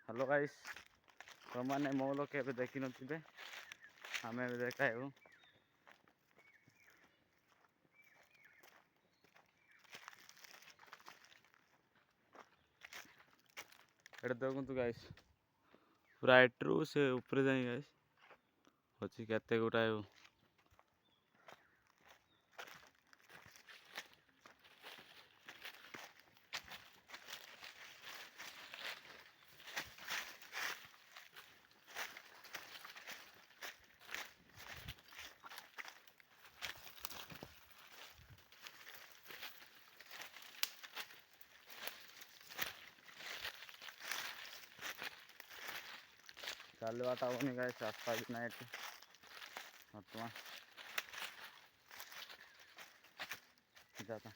Hello guys तुमने मौल के देखी नथिबे आम देखाइबू एटा देखु गाइस पूरा एट्रु से ऊपर जाए गाइस अच्छी केते गुटाए चलवाटा होनी गाइस रास्ता भी ना बर्तमान जाता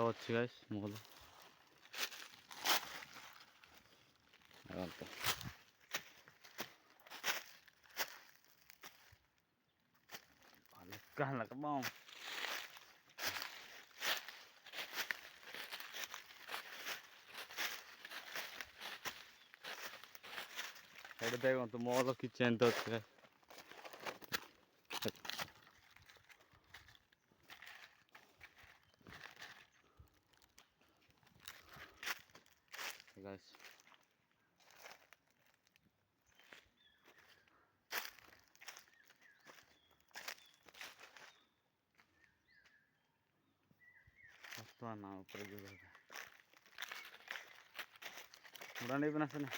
अच्छी गाइस मौल कहाँ लगा बाऊ देखो तो मौल किचन तो guys बर्तमान ना ऊपर जो उड़ाने बना सने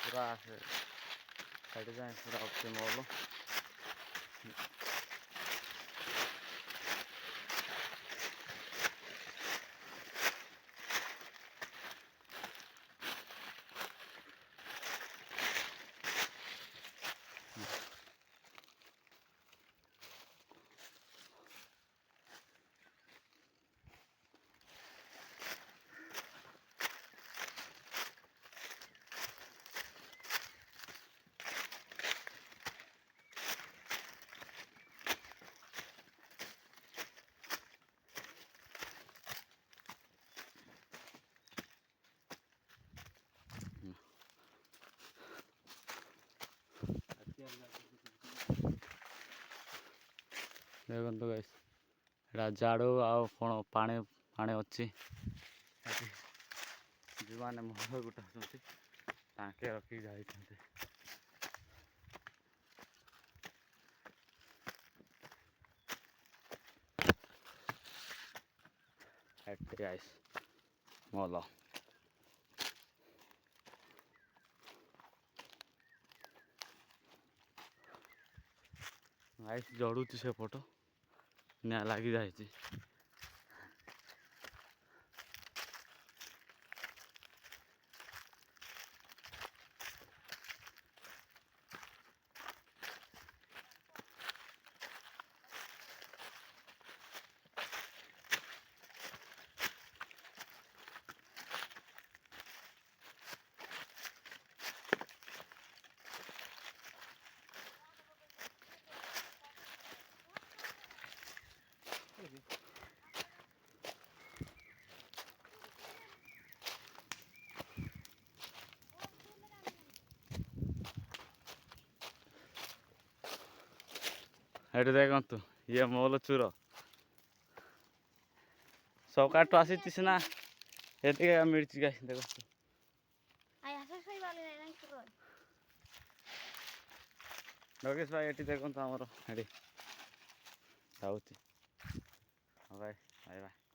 पूरा साइड जाए पूरा आपसे मौल देखो गाइस झाड़ू आण पानी पानी अच्छी जो मैंने मल गुटा टाँके रखी जाते गाइस मल गाइस जड़ुची से फोटो निया लगी जाए एटे देखु ये मौल चूर सकाट आसी सीना ये मिर्ची गाइस देखो योगेश भाई ये देखो आमर जाऊँ बाय बाय।